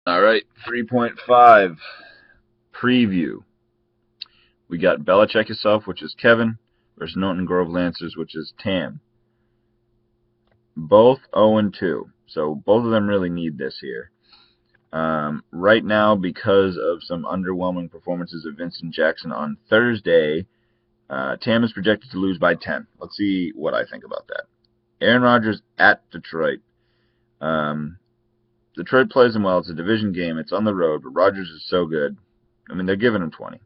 All right, 3.5 preview. We got Belichick himself, which is Kevin, versus Norton Grove Lancers, which is Tam. Both 0-2, so both of them really need this here. Right now, because of some underwhelming performances of Vincent Jackson on Thursday, Tam is projected to lose by 10. Let's see what I think about that. Aaron Rodgers at Detroit. Detroit plays them well. It's a division game. It's on the road, but Rodgers is so good. I mean, they're giving him 20.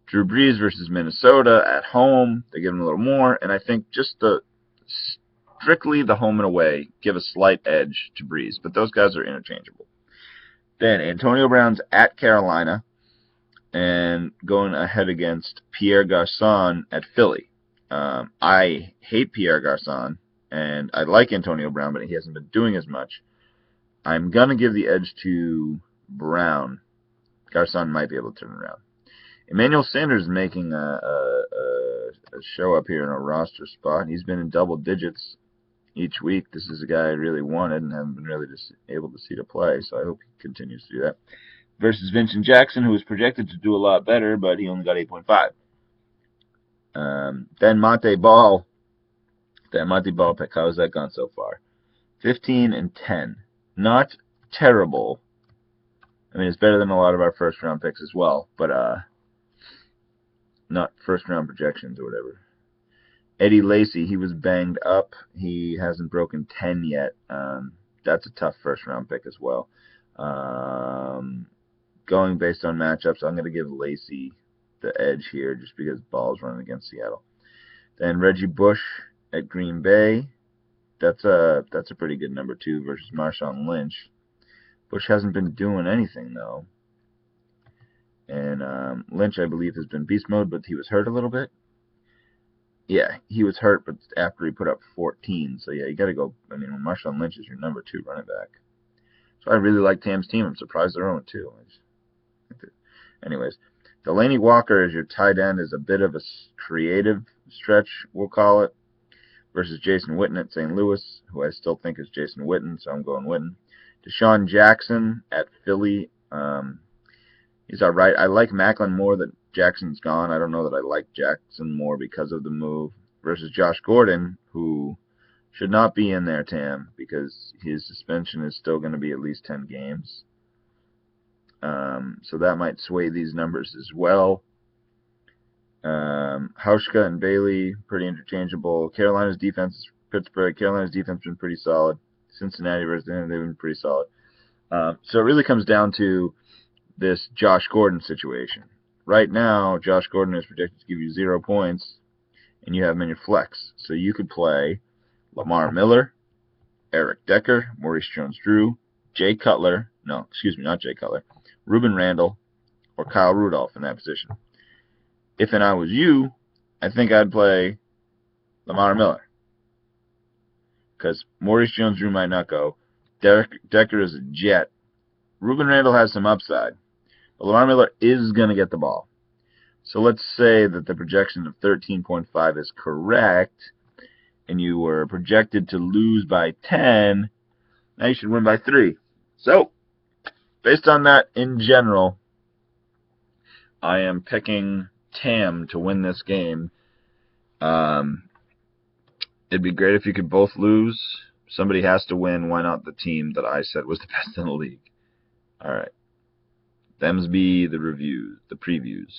Drew Brees versus Minnesota at home. They give him a little more, and I think just strictly the home and away give a slight edge to Brees, but those guys are interchangeable. Then Antonio Brown's at Carolina and going ahead against Pierre Garçon at Philly. I hate Pierre Garçon, and I like Antonio Brown, but he hasn't been doing as much. I'm going to give the edge to Brown. Garçon might be able to turn around. Emmanuel Sanders is making a show up here in a roster spot. He's been in double digits each week. This is a guy I really wanted and haven't been really just able to see to play, so I hope he continues to do that. Versus Vincent Jackson, who was projected to do a lot better, but he only got 8.5. Then Monte Ball. That Monte Ball pick, how has that gone so far? 15-10. Not terrible. I mean, it's better than a lot of our first-round picks as well, but not first-round projections or whatever. Eddie Lacy, he was banged up. He hasn't broken 10 yet. That's a tough first-round pick as well. Going based on matchups, I'm going to give Lacy the edge here just because Ball's running against Seattle. Then Reggie Bush at Green Bay. That's a pretty good number 2 versus Marshawn Lynch. Bush hasn't been doing anything, though. And Lynch, I believe, has been beast mode, but he was hurt a little bit. Yeah, he was hurt, but after he put up 14. So, yeah, you got to go. I mean, Marshawn Lynch is your number 2 running back. So I really like Tam's team. I'm surprised they're 0-2. Anyways, Delaney Walker as your tight end is a bit of a creative stretch, we'll call it, versus Jason Witten at St. Louis, who I still think is Jason Witten, so I'm going Witten. Deshaun Jackson at Philly. He's all right. I like Macklin more that Jackson's gone. I don't know that I like Jackson more because of the move. Versus Josh Gordon, who should not be in there, Tam, because his suspension is still going to be at least 10 games. So that might sway these numbers as well. Hauschka and Beli, pretty interchangeable. Carolina's defense, Pittsburgh, Carolina's defense has been pretty solid. Cincinnati versus them, they've been pretty solid. So it really comes down to this Josh Gordon situation. Right now, Josh Gordon is projected to give you 0 points, and you have him in your flex. So you could play Lamar Miller, Eric Decker, Maurice Jones-Drew, Jay Cutler, not Jay Cutler, Ruben Randall, or Kyle Rudolph in that position. If and I was you, I think I'd play Lamar Miller. Because Maurice Jones-Drew might not go. Decker is a jet. Ruben Randall has some upside. But Lamar Miller is going to get the ball. So let's say that the projection of 13.5 is correct, and you were projected to lose by 10. Now you should win by 3. So, based on that, in general, I am picking Tam to win this game. It'd be great if you could both lose. Somebody has to win. Why not the team that I said was the best in the league? All right. Them's be the reviews, the previews.